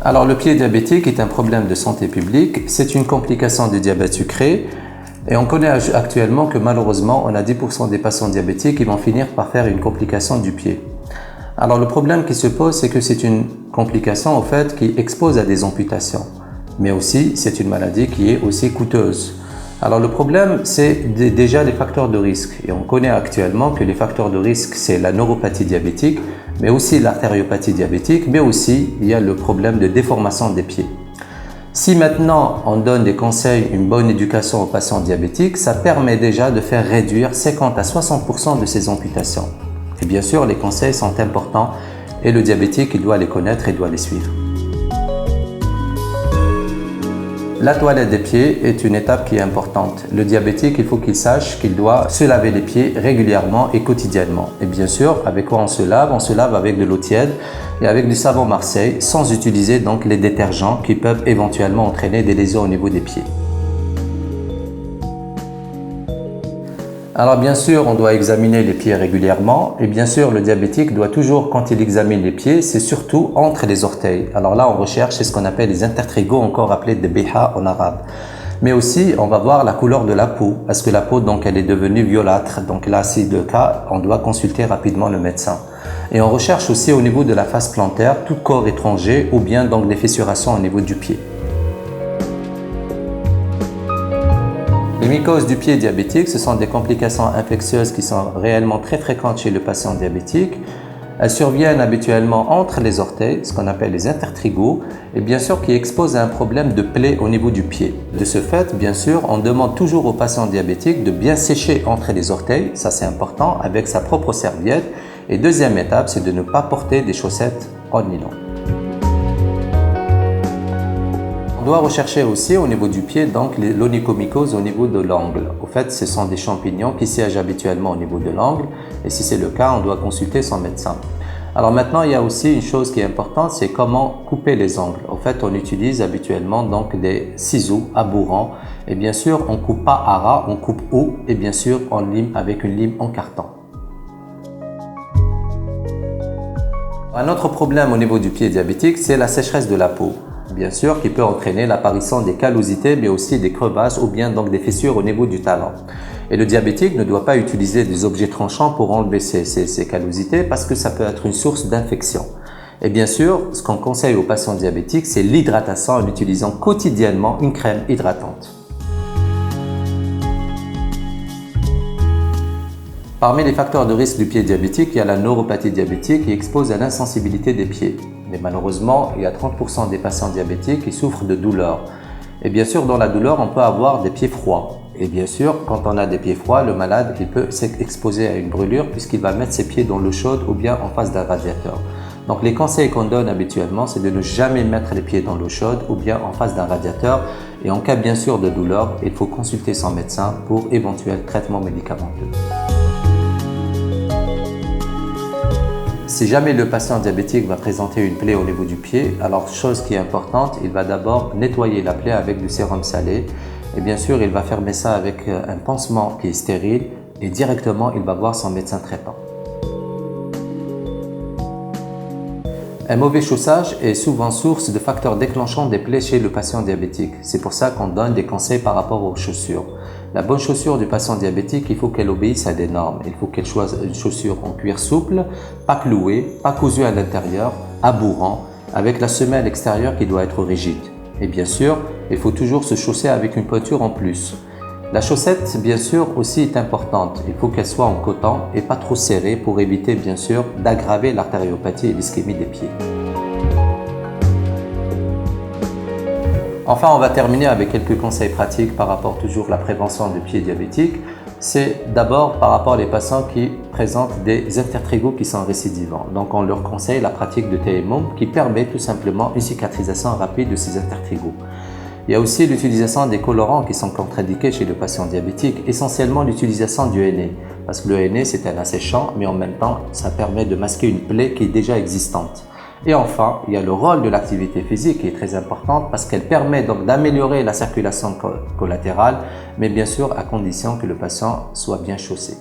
Alors le pied diabétique est un problème de santé publique, c'est une complication du diabète sucré et on connaît actuellement que malheureusement on a 10% des patients diabétiques qui vont finir par faire une complication du pied. Alors le problème qui se pose, c'est que c'est une complication au fait qui expose à des amputations, mais aussi c'est une maladie qui est aussi coûteuse. Alors le problème, c'est déjà les facteurs de risque. Et on connaît actuellement que les facteurs de risque, c'est la neuropathie diabétique, mais aussi l'artériopathie diabétique, mais aussi il y a le problème de déformation des pieds. Si maintenant on donne des conseils, une bonne éducation aux patients diabétiques, ça permet déjà de faire réduire 50 à 60% de ces amputations. Et bien sûr, les conseils sont importants et le diabétique, il doit les connaître et doit les suivre. La toilette des pieds est une étape qui est importante. Le diabétique, il faut qu'il sache qu'il doit se laver les pieds régulièrement et quotidiennement. Et bien sûr, avec quoi on se lave? On se lave avec de l'eau tiède et avec du savon Marseille, sans utiliser donc les détergents qui peuvent éventuellement entraîner des lésions au niveau des pieds. Alors bien sûr, on doit examiner les pieds régulièrement et bien sûr, le diabétique doit toujours, quand il examine les pieds, c'est surtout entre les orteils. Alors là, on recherche ce qu'on appelle les intertrigaux, encore appelés des biha en arabe. Mais aussi, on va voir la couleur de la peau, parce que la peau, donc, elle est devenue violâtre. Donc là, si c'est le cas, on doit consulter rapidement le médecin. Et on recherche aussi au niveau de la face plantaire, tout corps étranger ou bien donc des fissurations au niveau du pied. Les mycoses du pied diabétique, ce sont des complications infectieuses qui sont réellement très fréquentes chez le patient diabétique. Elles surviennent habituellement entre les orteils, ce qu'on appelle les intertrigaux, et bien sûr qui exposent à un problème de plaie au niveau du pied. De ce fait, bien sûr, on demande toujours aux patients diabétiques de bien sécher entre les orteils, ça c'est important, avec sa propre serviette. Et deuxième étape, c'est de ne pas porter des chaussettes en nylon. On doit rechercher aussi au niveau du pied donc l'onychomycose au niveau de l'angle. Au fait, ce sont des champignons qui siègent habituellement au niveau de l'angle et si c'est le cas, on doit consulter son médecin. Alors maintenant, il y a aussi une chose qui est importante, c'est comment couper les angles. Au fait, on utilise habituellement donc des ciseaux abourants et bien sûr, on ne coupe pas à ras, on coupe haut et bien sûr, on lime avec une lime en carton. Un autre problème au niveau du pied diabétique, c'est la sécheresse de la peau. Bien sûr, qui peut entraîner l'apparition des callosités, mais aussi des crevasses ou bien donc des fissures au niveau du talon. Et le diabétique ne doit pas utiliser des objets tranchants pour enlever ces callosités parce que ça peut être une source d'infection. Et bien sûr, ce qu'on conseille aux patients diabétiques, c'est l'hydratation en utilisant quotidiennement une crème hydratante. Parmi les facteurs de risque du pied diabétique, il y a la neuropathie diabétique qui expose à l'insensibilité des pieds. Mais malheureusement, il y a 30% des patients diabétiques qui souffrent de douleurs. Et bien sûr, dans la douleur, on peut avoir des pieds froids. Et bien sûr, quand on a des pieds froids, le malade il peut s'exposer à une brûlure puisqu'il va mettre ses pieds dans l'eau chaude ou bien en face d'un radiateur. Donc les conseils qu'on donne habituellement, c'est de ne jamais mettre les pieds dans l'eau chaude ou bien en face d'un radiateur. Et en cas bien sûr de douleur, il faut consulter son médecin pour éventuel traitement médicamenteux. Si jamais le patient diabétique va présenter une plaie au niveau du pied, alors chose qui est importante, il va d'abord nettoyer la plaie avec du sérum salé et bien sûr il va fermer ça avec un pansement qui est stérile et directement il va voir son médecin traitant. Un mauvais chaussage est souvent source de facteurs déclenchants des plaies chez le patient diabétique. C'est pour ça qu'on donne des conseils par rapport aux chaussures. La bonne chaussure du patient diabétique, il faut qu'elle obéisse à des normes. Il faut qu'elle soit une chaussure en cuir souple, pas clouée, pas cousue à l'intérieur, abourant, avec la semelle extérieure qui doit être rigide. Et bien sûr, il faut toujours se chausser avec une pointure en plus. La chaussette, bien sûr, aussi est importante. Il faut qu'elle soit en coton et pas trop serrée pour éviter, bien sûr, d'aggraver l'artériopathie et l'ischémie des pieds. Enfin, on va terminer avec quelques conseils pratiques par rapport toujours à la prévention du pied diabétique. C'est d'abord par rapport aux patients qui présentent des intertrigaux qui sont récidivants. Donc, on leur conseille la pratique de tayammum qui permet tout simplement une cicatrisation rapide de ces intertrigaux. Il y a aussi l'utilisation des colorants qui sont contre-indiqués chez le patient diabétique, essentiellement l'utilisation du henné. Parce que le henné, c'est un asséchant, mais en même temps, ça permet de masquer une plaie qui est déjà existante. Et enfin, il y a le rôle de l'activité physique qui est très importante parce qu'elle permet donc d'améliorer la circulation collatérale, mais bien sûr à condition que le patient soit bien chaussé.